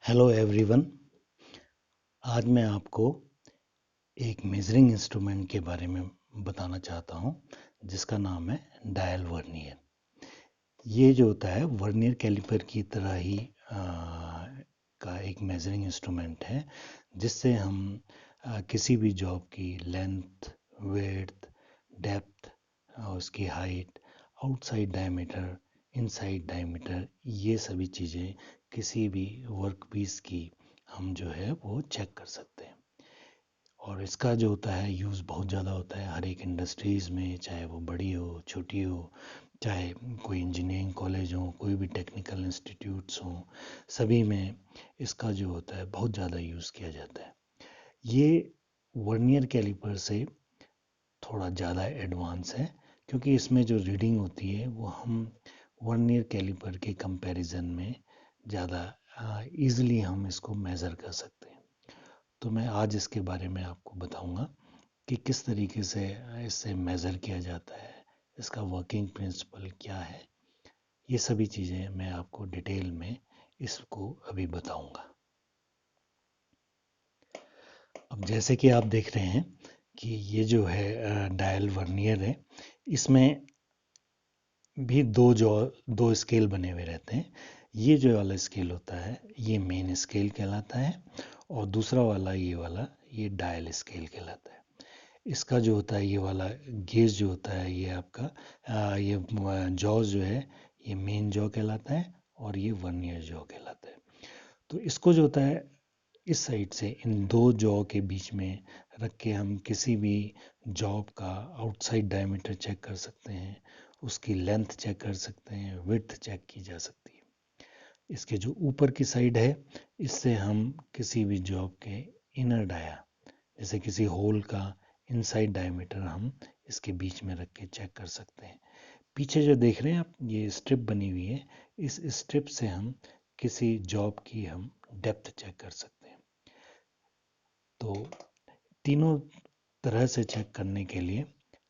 Hello everyone. आज मैं आपको एक मेजरिंग इंस्ट्रूमेंट के बारे में बताना चाहता हूँ जिसका नाम है डायल वर्नियर। ये जो होता है वर्नियर कैलिपर की तरह ही का एक मेजरिंग इंस्ट्रूमेंट है जिससे हम किसी भी जॉब की लेंथ, विड्थ, डेप्थ, उसकी height, outside diameter, inside diameter, ये सभी चीज़ें किसी भी वर्क पीस की हम जो है वो चेक कर सकते हैं। और इसका जो होता है यूज़ बहुत ज़्यादा होता है हर एक इंडस्ट्रीज़ में, चाहे वो बड़ी हो छोटी हो, चाहे कोई इंजीनियरिंग कॉलेज हो, कोई भी टेक्निकल इंस्टीट्यूट्स हों, सभी में इसका जो होता है बहुत ज़्यादा यूज़ किया जाता है। ये वर्नियर कैलिपर से थोड़ा ज़्यादा एडवांस है क्योंकि इसमें जो रीडिंग होती है वो हम वर्नियर कैलिपर के कंपैरिजन में ज़्यादा ईज़िली हम इसको मेज़र कर सकते हैं। तो मैं आज इसके बारे में आपको बताऊंगा कि किस तरीके से इससे मेज़र किया जाता है, इसका वर्किंग प्रिंसिपल क्या है। ये सभी चीज़ें मैं आपको डिटेल में इसको अभी बताऊंगा। अब जैसे कि आप देख रहे हैं कि ये जो है डायल वर्नियर है, इसमें भी दो स्केल बने हुए रहते हैं। ये जो वाला स्केल होता है ये मेन स्केल कहलाता है और दूसरा वाला ये डायल स्केल कहलाता है। इसका जो होता है ये वाला गेज जो होता है ये आपका ये जॉ जो है ये मेन जॉ कहलाता है और ये वर्नियर जॉ कहलाता है। तो इसको जो होता है इस साइड से इन दो जॉ के बीच में रख के हम किसी भी जॉब का आउटसाइड डायमीटर चेक कर सकते हैं, उसकी लेंथ चेक कर सकते हैं, विड्थ चेक की जा सकती है। इसके जो ऊपर की साइड है इससे हम किसी भी जॉब के इनर डाया, जैसे किसी होल का इनसाइड डायमीटर हम इसके बीच में रख के चेक कर सकते हैं। पीछे जो देख रहे हैं आप ये स्ट्रिप बनी हुई है, इस स्ट्रिप से हम किसी जॉब की हम डेप्थ चेक कर सकते हैं। तो तीनों तरह से चेक करने के लिए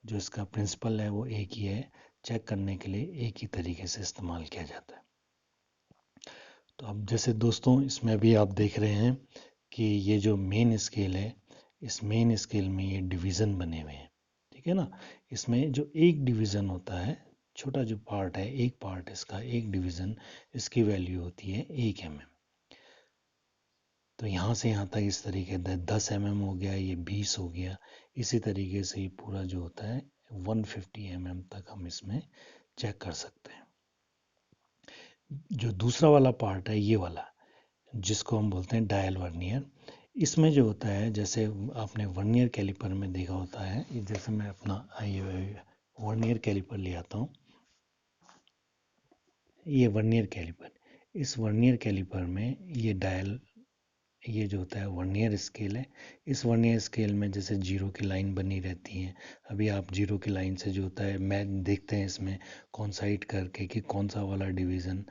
जो इसका प्रिंसिपल है वो एक ही है, चेक करने के लिए एक ही तरीके से इस्तेमाल किया जाता है। तो अब जैसे दोस्तों इसमें भी आप देख रहे हैं कि ये जो मेन स्केल है इस मेन स्केल में ये डिवीज़न बने हुए हैं, ठीक है ना। इसमें जो एक डिवीज़न होता है, छोटा जो पार्ट है, एक पार्ट इसका एक डिवीज़न, इसकी वैल्यू होती है 1 mm। तो यहाँ से यहाँ तक इस तरीके 10 mm हो गया, ये 20 हो गया, इसी तरीके से ये पूरा जो होता है 150 mm तक हम इसमें चेक कर सकते हैं। जो दूसरा वाला पार्ट है ये वाला जिसको हम बोलते हैं डायल वर्नियर, इसमें जो होता है जैसे आपने वर्नियर कैलिपर में देखा होता है, जैसे मैं अपना ये वर्नियर कैलिपर ले आता हूँ, ये वर्नियर कैलिपर, इस वर्नियर कैलिपर में ये डायल, ये जो होता है वर्नियर स्केल है। इस वर्नियर स्केल में जैसे जीरो की लाइन बनी रहती है, अभी आप जीरो की लाइन से जो होता है मैं देखते हैं इसमें कॉन्साइड करके कि कौन सा वाला डिवीज़न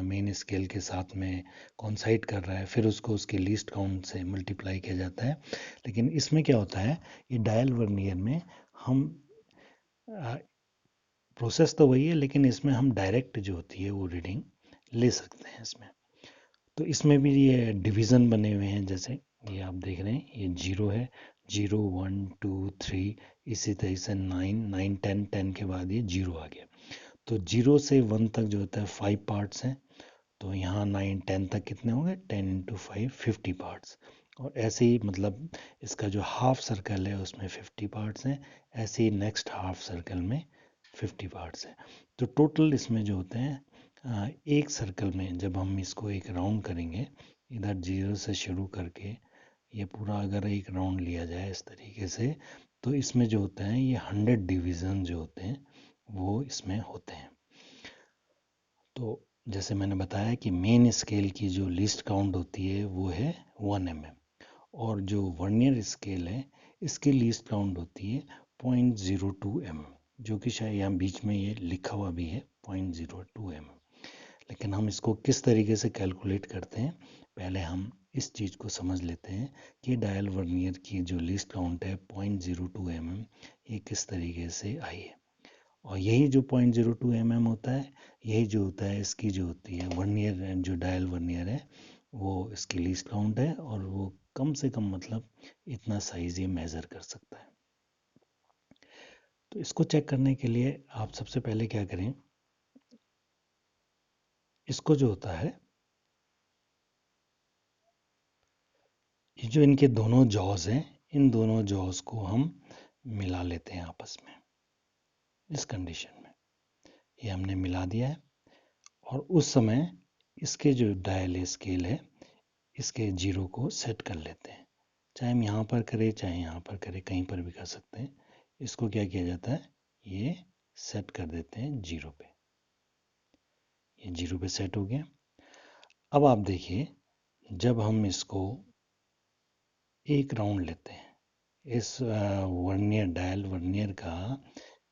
मेन स्केल के साथ में कॉन्साइड कर रहा है, फिर उसको उसके लीस्ट काउंट से मल्टीप्लाई किया जाता है। लेकिन इसमें क्या होता है, ये डायल वर्नियर में हम प्रोसेस तो वही है लेकिन इसमें हम डायरेक्ट जो होती है वो रीडिंग ले सकते हैं इसमें। तो इसमें भी ये डिवीज़न बने हुए हैं, जैसे ये आप देख रहे हैं ये जीरो है, 0 1 2 3, इसी तरह से 9 9 10 10 के बाद ये जीरो आ गया। तो 0 से 1 तक जो होता है 5 पार्ट्स हैं, तो यहाँ 9 10 तक कितने होंगे, 10 इंटू 5 50 पार्ट्स। और ऐसे ही मतलब इसका जो हाफ सर्कल है उसमें 50 पार्ट्स हैं, ऐसे ही नेक्स्ट हाफ सर्कल में 50 पार्ट्स हैं। तो टोटल इसमें जो होते हैं एक सर्कल में जब हम इसको एक राउंड करेंगे, इधर जीरो से शुरू करके ये पूरा अगर एक राउंड लिया जाए इस तरीके से, तो इसमें जो होते हैं ये 100 डिवीज़न जो होते हैं वो इसमें होते हैं। तो जैसे मैंने बताया कि मेन स्केल की जो लीस्ट काउंट होती है वो है 1 mm, और जो वर्नियर स्केल है इसकी लीस्ट काउंट होती है 0.02 mm, जो कि शायद यहाँ बीच में ये लिखा हुआ भी है 0.02 mm। लेकिन हम इसको किस तरीके से कैलकुलेट करते हैं, पहले हम इस चीज़ को समझ लेते हैं कि डायल वर्नियर की जो लीस्ट काउंट है 0.02 mm, ये किस तरीके से आई है। और यही जो 0.02 mm होता है, यही जो होता है इसकी जो होती है वर्नियर, जो डायल वर्नियर है वो इसकी लीस्ट काउंट है, और वो कम से कम मतलब इतना साइज ये मेज़र कर सकता है। तो इसको चेक करने के लिए आप सबसे पहले क्या करें, इसको जो होता है, ये जो इनके दोनों जॉज हैं, इन दोनों जॉज को हम मिला लेते हैं आपस में। इस कंडीशन में ये हमने मिला दिया है, और उस समय इसके जो डायल स्केल है, इसके जीरो को सेट कर लेते हैं। चाहे हम यहाँ पर करें, चाहे यहाँ पर करें, कहीं पर भी कर सकते हैं। इसको क्या किया जाता है, ये सेट कर देते हैं जीरो पे। ये जीरो पे सेट हो गया। अब आप देखिए, जब हम इसको एक राउंड लेते हैं, इस वर्नियर, डायल वर्नियर का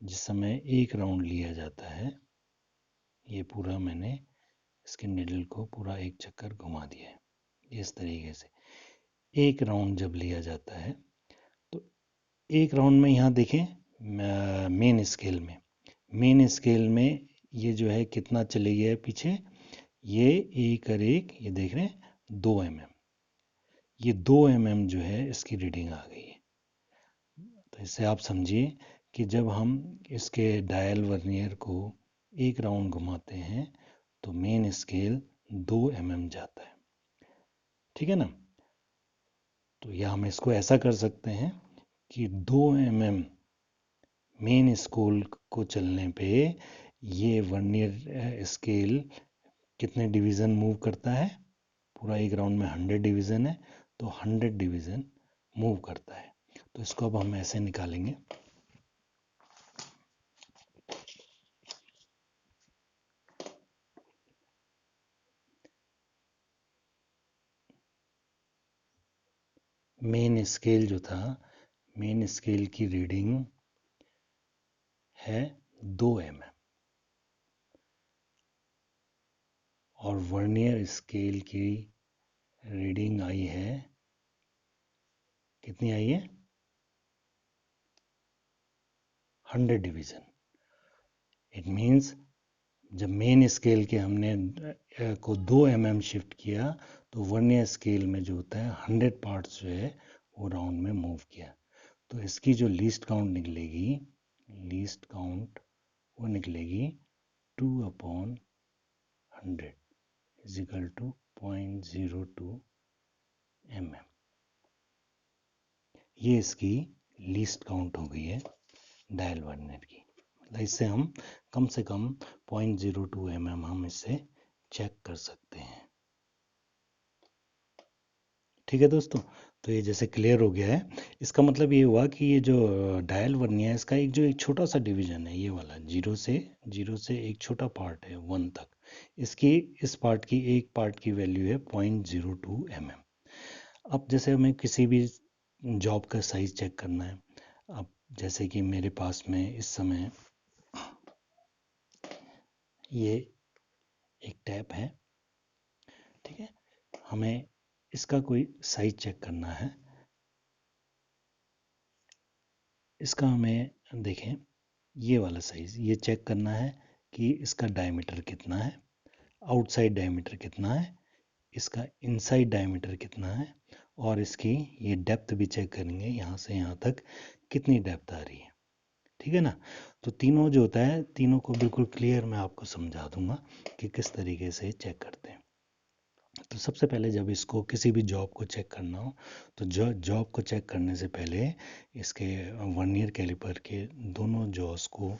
जिस समय एक राउंड लिया जाता है, ये पूरा मैंने इसके निडल को पूरा एक चक्कर घुमा दिया है इस तरीके से। एक राउंड जब लिया जाता है, तो एक राउंड में यहाँ देखें, मेन स्केल में ये जो है कितना चले गया है पीछे, ये एक और एक, ये देख रहे हैं 2 mm, ये 2 mm जो है इसकी रीडिंग आ गई है। तो इससे आप समझिए कि जब हम इसके डायल वर्नियर को एक राउंड घुमाते हैं तो मेन स्केल 2 mm जाता है। ठीक है ना। तो या हम इसको ऐसा कर सकते हैं कि 2 mm मेन स्केल को चलने पे ये वर्नियर स्केल कितने डिवीज़न मूव करता है, पूरा एक राउंड में 100 डिवीज़न है, तो 100 डिवीज़न मूव करता है। तो इसको अब हम ऐसे निकालेंगे। मेन स्केल जो था, मेन स्केल की रीडिंग है 2 mm, और वर्नियर स्केल की रीडिंग आई है, कितनी आई है, 100 डिवीज़न। इट मीन्स जब मेन स्केल के हमने को 2 mm शिफ्ट किया, तो वर्नियर स्केल में जो होता है 100 पार्ट्स जो है वो राउंड में मूव किया। तो इसकी जो लीस्ट काउंट निकलेगी, लीस्ट काउंट वो निकलेगी 2/100 इज इक्वल टू 0.02 mm। ये इसकी लीस्ट काउंट हो गई है डायल वर्नियर की। मतलब इससे हम कम से कम 0.02 mm हम इससे चेक कर सकते हैं। ठीक है दोस्तों, तो ये जैसे क्लियर हो गया है, इसका मतलब ये हुआ कि ये जो डायल वर्नियर है, इसका एक छोटा सा डिवीजन है, ये वाला जीरो से एक छोटा पार्ट है 1 तक, इसकी इस पार्ट की, एक पार्ट की वैल्यू है 0.02 mm। अब जैसे हमें किसी भी जॉब का साइज चेक करना है, अब जैसे कि मेरे पास में इस समय ये एक टैप है, ठीक है, हमें इसका कोई साइज चेक करना है। इसका हमें देखें, ये वाला साइज ये चेक करना है कि इसका डायमीटर कितना है, आउटसाइड डायमीटर कितना है, इसका इनसाइड डायमीटर कितना है, और इसकी ये डेप्थ भी चेक करेंगे, यहाँ से यहाँ तक कितनी डेप्थ आ रही है। ठीक है ना। तो तीनों जो होता है, तीनों को बिल्कुल क्लियर मैं आपको समझा दूंगा कि किस तरीके से चेक करते हैं। तो सबसे पहले जब इसको किसी भी जॉब को चेक करना हो, तो जॉब को चेक करने से पहले इसके वर्नियर कैलिपर के दोनों जॉस को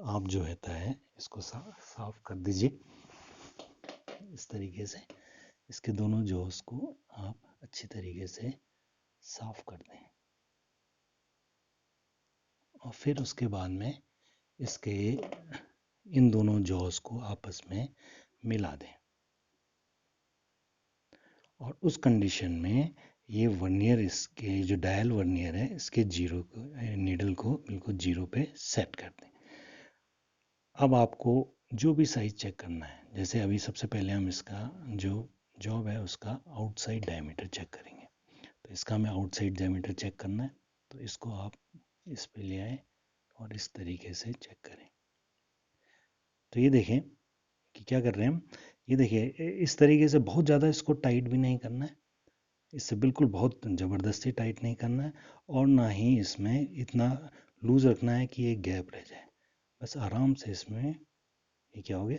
आप जो होता है इसको साफ कर दीजिए इस तरीके से। इसके दोनों जॉस को आप अच्छी तरीके से साफ कर दें, और फिर उसके बाद में इसके इन दोनों जॉस को आपस में मिला दें, और उस कंडीशन में ये वर्नियर, इसके जो डायल वर्नियर है, इसके जीरो को, नीडल को बिल्कुल जीरो पे सेट कर दें। अब आपको जो भी साइज चेक करना है, जैसे अभी सबसे पहले हम इसका जो जॉब है उसका आउटसाइड डायमीटर चेक करेंगे। तो इसका हमें आउटसाइड डायमीटर चेक करना है, तो इसको आप इस पे ले आए और इस तरीके से चेक करें। तो ये देखें कि क्या कर रहे हैं हम। ये देखिए इस तरीके से बहुत ज़्यादा इसको टाइट भी नहीं करना है, इससे बिल्कुल बहुत ज़बरदस्ती टाइट नहीं करना है, और ना ही इसमें इतना लूज रखना है कि ये गैप रह जाए। बस आराम से इसमें ये क्या हो गया,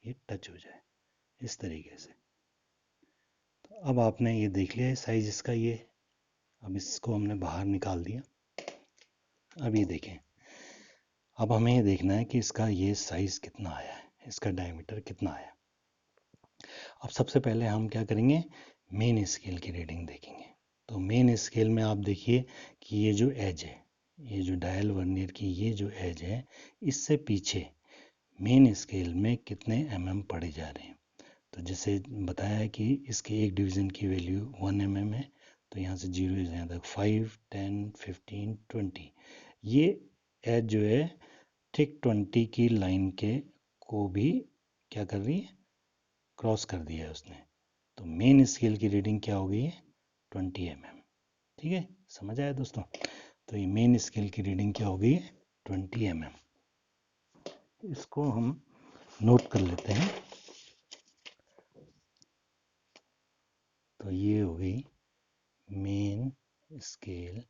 ये टच हो जाए इस तरीके से। तो अब आपने ये देख लिया है साइज इसका ये। अब इसको हमने बाहर निकाल दिया। अब ये देखें, अब हमें ये देखना है कि इसका ये साइज कितना आया है, इसका डायमीटर कितना आया। अब सबसे पहले हम क्या करेंगे, मेन स्केल की रीडिंग देखेंगे। तो मेन स्केल में आप देखिए कि ये जो एज है, ये जो डायल वर्नियर की ये जो एज है, इससे पीछे मेन स्केल में कितने पढ़े जा रहे हैं। तो जैसे बताया है कि इसके एक डिवीज़न की वैल्यू 1 है, तो यहाँ से 0 से यहाँ तक 5, 10, 15, 20। ये एज जो है ठीक 20 की लाइन के को भी क्या कर रही है, क्रॉस कर दिया है उसने। तो मेन स्केल की रीडिंग क्या हो गई है, 20 ठीक है, समझ आया दोस्तों। तो ये मेन स्केल की रीडिंग क्या हो गई है, 20 इसको हम नोट कर लेते हैं। तो ये हो गई मेन स्केल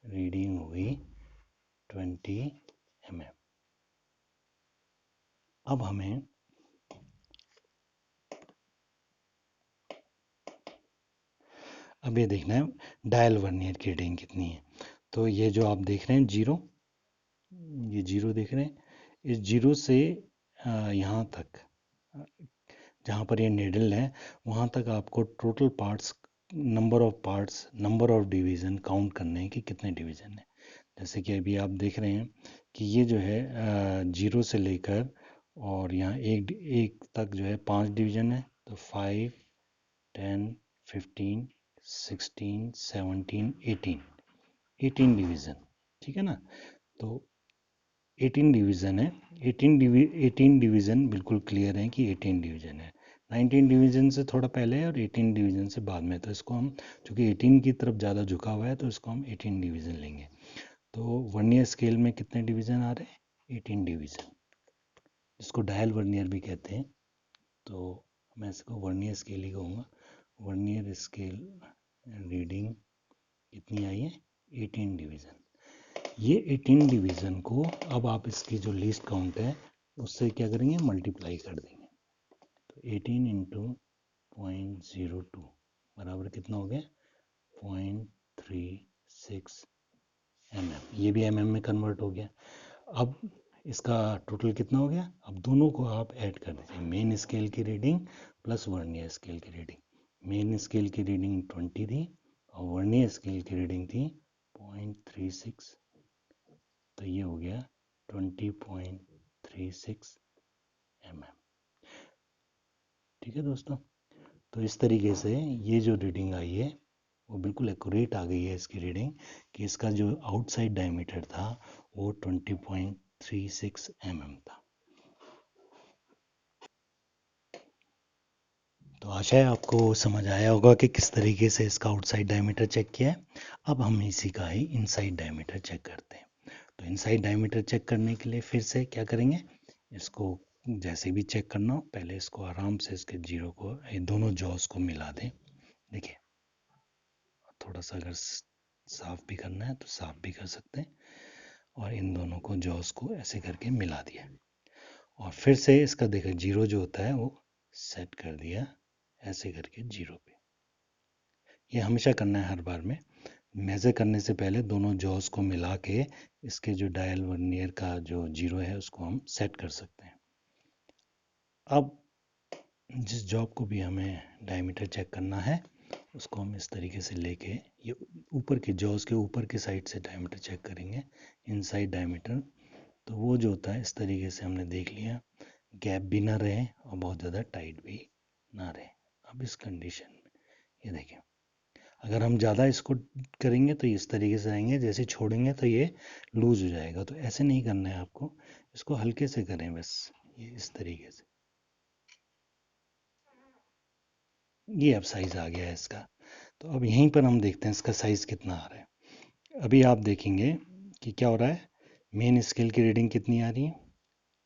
रीडिंग हो गई 20 अब हमें अब ये देखना है डायल वर्नियर की रीडिंग कितनी है। तो ये जो आप देख रहे हैं जीरो, ये जीरो देख रहे हैं, इस जीरो से यहाँ तक जहाँ पर ये नेडल है वहाँ तक आपको total parts, number of division count करने हैं कि कितने डिवीज़न है। जैसे कि अभी आप देख रहे हैं कि ये जो है जीरो से लेकर और यहाँ एक एक तक जो है 5 डिवीज़न है। तो 5, 10, 15, 16, 17, 18 डिवीज़न, ठीक है ना। तो 18 डिवीज़न है, 18 डिवीज़न बिल्कुल क्लियर है कि 18 डिवीज़न है। 19 डिवीज़न से थोड़ा पहले है और 18 डिवीज़न से बाद में। तो इसको हम, चूँकि 18 की तरफ ज़्यादा झुका हुआ है, तो इसको हम 18 डिवीज़न लेंगे। तो वर्नियर स्केल में कितने डिवीज़न आ रहे हैं, 18 डिवीज़न, जिसको डायल वर्नियर भी कहते हैं। तो मैं इसको वर्नियर स्केल ही कहूँगा। वर्नियर स्केल रीडिंग कितनी आई है, 18 डिवीज़न। ये 18 डिवीज़न को अब आप इसकी जो लीस्ट काउंट है उससे क्या करेंगे, मल्टीप्लाई कर देंगे। तो 18 इंटू 0.02 बराबर कितना हो गया, 0.36 ये भी में कन्वर्ट हो गया। अब इसका टोटल कितना हो गया। अब दोनों को आप ऐड कर दीजिए, मेन स्केल की रीडिंग प्लस वर्नियर स्केल की रीडिंग। मेन स्केल की रीडिंग 20 थी और वर्नियर स्केल की रीडिंग थी 0.36। तो ये हो गया 20.36 ठीक है दोस्तों। तो इस तरीके से ये जो रीडिंग आई है वो बिल्कुल एक्यूरेट आ गई है इसकी रीडिंग, कि इसका जो आउटसाइड डायमीटर था वो 20.36 था। तो आशा है आपको समझ आया होगा कि किस तरीके से इसका आउटसाइड डायमीटर चेक किया है। अब हम इसी का ही इनसाइड डायमीटर चेक करते हैं। तो इनसाइड डायमीटर चेक करने के लिए फिर से क्या करेंगे, इसको जैसे भी चेक करना हो पहले इसको आराम से इसके जीरो को, ये दोनों जॉस को मिला दें। देखिए थोड़ा सा अगर साफ भी करना है तो साफ भी कर सकते हैं। और इन दोनों को जॉस को ऐसे करके मिला दिया और फिर से इसका देखिए जीरो जो होता है वो सेट कर दिया ऐसे करके जीरो पे। ये हमेशा करना है हर बार में। मेज़र करने से पहले दोनों जॉस को मिला के इसके जो डायल वर्नियर का जो जीरो है उसको हम सेट कर सकते हैं। अब जिस जॉब को भी हमें डायमीटर चेक करना है उसको हम इस तरीके से लेके ये ऊपर के जॉस के ऊपर की साइड से डायमीटर चेक करेंगे, इनसाइड डायमीटर। तो वो जो होता है इस तरीके से हमने देख लिया, गैप भी ना रहे और बहुत ज़्यादा टाइट भी ना रहे। अब इस कंडीशन में ये देखें, अगर हम ज़्यादा इसको करेंगे तो इस तरीके से आएंगे, जैसे छोड़ेंगे तो ये लूज हो जाएगा। तो ऐसे नहीं करना है आपको, इसको हल्के से करें बस, ये इस तरीके से। ये अब साइज़ आ गया है इसका। तो अब यहीं पर हम देखते हैं इसका साइज़ कितना आ रहा है। अभी आप देखेंगे कि क्या हो रहा है, मेन स्केल की रीडिंग कितनी आ रही है,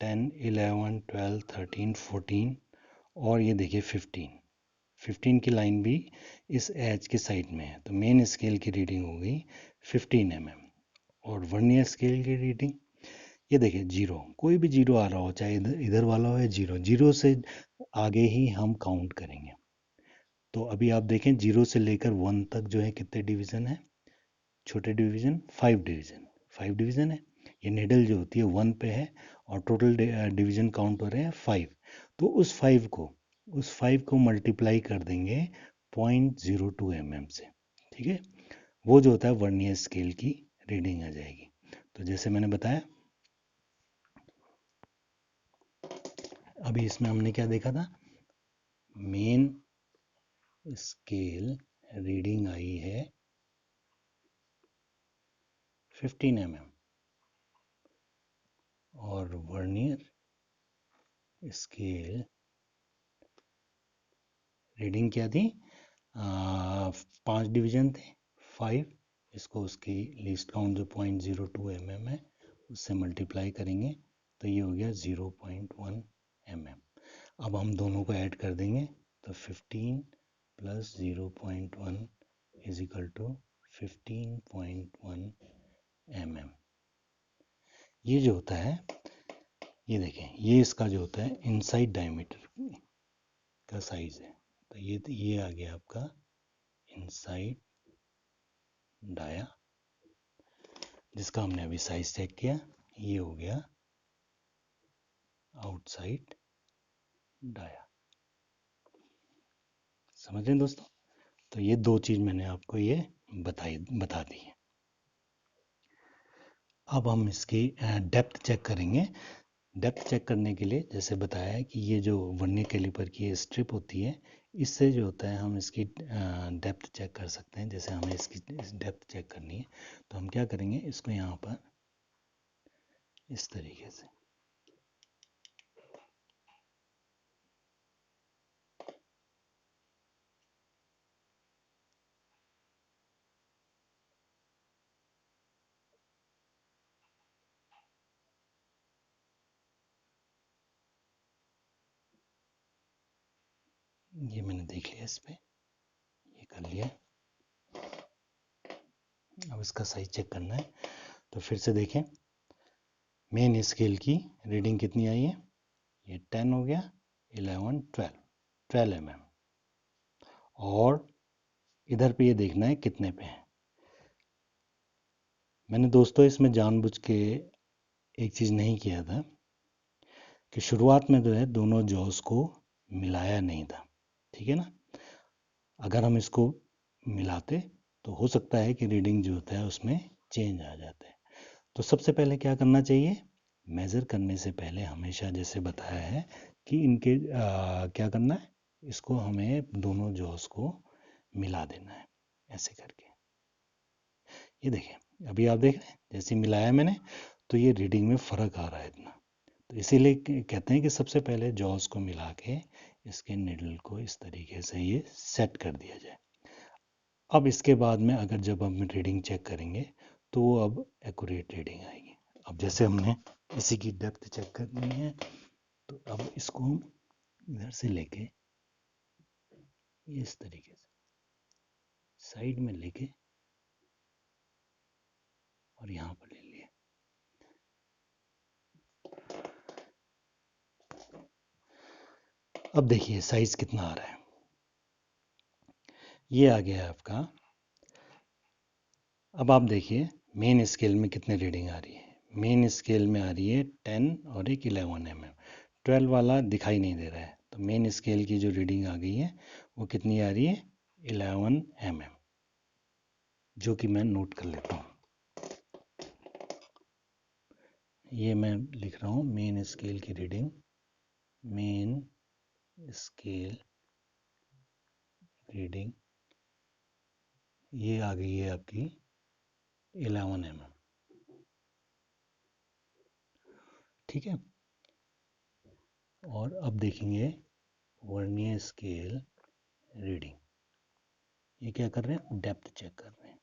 10, 11, 12, 13, 14 और ये देखिए 15। 15 की लाइन भी इस एज के साइड में है, तो मेन स्केल की रीडिंग हो गई 15 mm। और वर्नियर स्केल की रीडिंग ये देखिए जीरो, कोई भी जीरो आ रहा हो, चाहे इधर इधर वाला हो या जीरो, जीरो से आगे ही हम काउंट करेंगे। तो अभी आप देखें जीरो से लेकर 1 तक जो है कितने डिवीज़न है, छोटे डिवीज़न 5 डिवीज़न, 5 डिवीज़न है। ये निडल जो होती है 1 पे है और टोटल डिवीज़न काउंट हो रहे हैं 5। तो उस 5 को मल्टीप्लाई कर देंगे 0.02 mm से, ठीक है। वो जो होता है वर्नियर स्केल की रीडिंग आ जाएगी। तो जैसे मैंने बताया, अभी इसमें हमने क्या देखा था, मेन स्केल रीडिंग आई है 15 mm और वर्नियर स्केल रीडिंग क्या थी, 5 डिवीजन थे, 5। इसको उसकी लीस्ट काउंट जो 0.02 mm है उससे मल्टीप्लाई करेंगे तो ये हो गया 0.1 mm। अब हम दोनों को ऐड कर देंगे तो 15 + 0.1 = 15.1 mm। ये जो होता है, ये देखें, ये इसका जो होता है इनसाइड डायमीटर का साइज है। तो ये आ गया आपका इनसाइड डाया, जिसका हमने अभी साइज चेक किया, ये हो गया आउटसाइड डाया। समझ रहे हैं दोस्तों? तो ये दो चीज़ मैंने आपको ये बता दी है। अब हम इसकी डेप्थ चेक करेंगे। डेप्थ चेक करने के लिए जैसे बताया है कि ये जो वर्नियर कैलिपर की ये स्ट्रिप होती है, इससे जो होता है हम इसकी डेप्थ चेक कर सकते हैं। जैसे हमें इसकी डेप्थ चेक करनी है तो हम क्या करेंगे, इसको यहाँ पर इस तरीके से, ये मैंने देख लिया, इस पे ये कर लिया। अब इसका साइज चेक करना है तो फिर से देखें, मेन स्केल की रीडिंग कितनी आई है, ये 10 हो गया, 11, 12 mm। और इधर पे ये देखना है कितने पे है। मैंने दोस्तों इसमें जानबूझ के एक चीज़ नहीं किया था कि शुरुआत में जो है दोनों जॉस को मिलाया नहीं था, ठीक है ना। अगर हम इसको मिलाते तो हो सकता है कि रीडिंग जो होता है उसमें चेंज आ जाता है। तो सबसे पहले क्या करना चाहिए, मेज़र करने से पहले हमेशा जैसे बताया है कि इनके क्या करना है, इसको हमें दोनों जॉस को मिला देना है ऐसे करके। ये देखें, अभी आप देख रहे हैं जैसे मिलाया मैंने तो ये रीडिंग में फ़र्क आ रहा है इतना। तो इसीलिए कहते हैं कि सबसे पहले जॉस को मिला के इसके निडल को इस तरीके से ये सेट कर दिया जाए। अब इसके बाद में अगर जब हम रीडिंग चेक करेंगे तो वो अब एक्यूरेट रीडिंग आएगी। अब जैसे हमने इसी की डेप्थ चेक करनी है तो अब इसको हम इधर से लेके इस तरीके से साइड में लेके और यहाँ पर ले लिया। अब देखिए साइज कितना आ रहा है, ये आ गया है आपका। अब आप देखिए मेन स्केल में कितने रीडिंग आ रही है। मेन स्केल में आ रही है 10 और एक 11 mm। 12 वाला दिखाई नहीं दे रहा है, तो मेन स्केल की जो रीडिंग आ गई है वो कितनी आ रही है, 11 mm, जो कि मैं नोट कर लेता हूँ। ये मैं लिख रहा हूँ मेन स्केल की रीडिंग, मेन स्केल रीडिंग ये आ गई है आपकी 11 mm, ठीक है। और अब देखेंगे वर्नियर स्केल रीडिंग, ये क्या कर रहे हैं, डेप्थ चेक कर रहे हैं।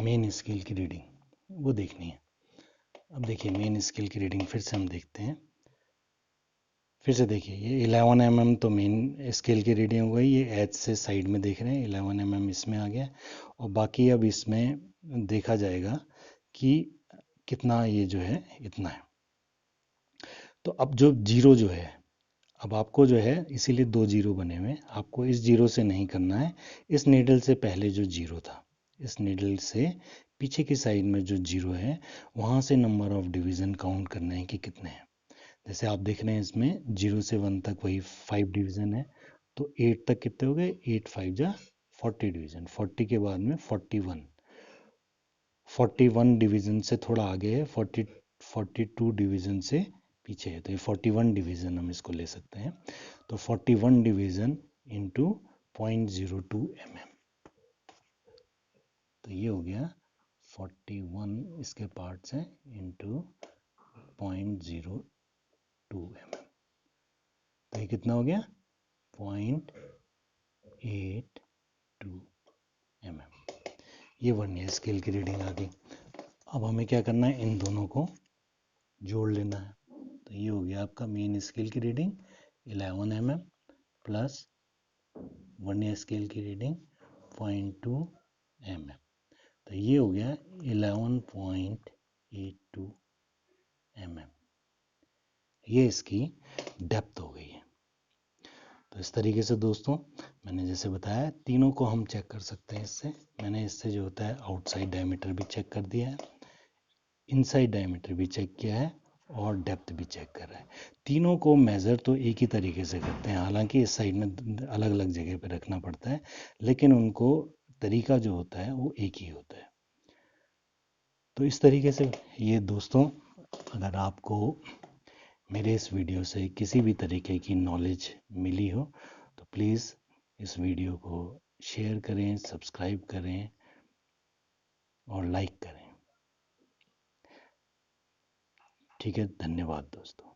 मेन स्केल की रीडिंग वो देखनी है। अब देखिए मेन स्केल की रीडिंग फिर से हम देखते हैं। फिर से देखिए ये 11 mm तो मेन स्केल की रीडिंग हो गई, ये एच से साइड में देख रहे हैं 11 mm इसमें आ गया। और बाकी अब इसमें देखा जाएगा कि कितना ये जो है इतना है। तो अब जो जीरो जो है, अब आपको जो है इसीलिए दो जीरो बने हुए हैं, आपको इस जीरो से नहीं करना है, इस नीडल से पहले जो जीरो था, इस नीडल से पीछे की साइड में जो जीरो है वहाँ से नंबर ऑफ डिवीज़न काउंट करना है कि कितने हैं। जैसे आप देख रहे हैं इसमें 0 से 1 तक वही 5 डिवीज़न है, तो 8 तक कितने हो गए, 8 5 जा 40 डिवीज़न, 40 के बाद में 41, 41 डिवीज़न से थोड़ा आगे है, 42 डिवीज़न से पीछे है, तो ये 41 डिवीज़न हम इसको ले सकते हैं। तो 41 डिवीज़न इंटू 0.02 mm, तो ये हो गया 41 इसके पार्ट्स हैं इंटू 0.02 mm, तो ये कितना हो गया 0.82 mm। ये वर्नियर स्केल की रीडिंग आ गई। अब हमें क्या करना है, इन दोनों को जोड़ लेना है। तो ये हो गया आपका मेन स्केल की reading 11 mm plus vernier scale की रीडिंग 0.2 mm, तो ये हो गया 11.82 mm। ये इसकी डेप्थ हो गई है। तो इस तरीके से दोस्तों मैंने जैसे बताया तीनों को हम चेक कर सकते हैं इससे। मैंने इससे जो होता है आउटसाइड डायमीटर भी चेक कर दिया है, इनसाइड डायमीटर भी चेक किया है और डेप्थ भी चेक कर रहा है। तीनों को मेज़र तो एक ही तरीके से करते हैं, हालांकि इस साइड में अलग अलग जगह पे रखना पड़ता है, लेकिन उनको तरीका जो होता है वो एक ही होता है। तो इस तरीके से ये दोस्तों, अगर आपको मेरे इस वीडियो से किसी भी तरीके की नॉलेज मिली हो तो प्लीज़ इस वीडियो को शेयर करें, सब्सक्राइब करें और लाइक करें। ठीक है, धन्यवाद दोस्तों।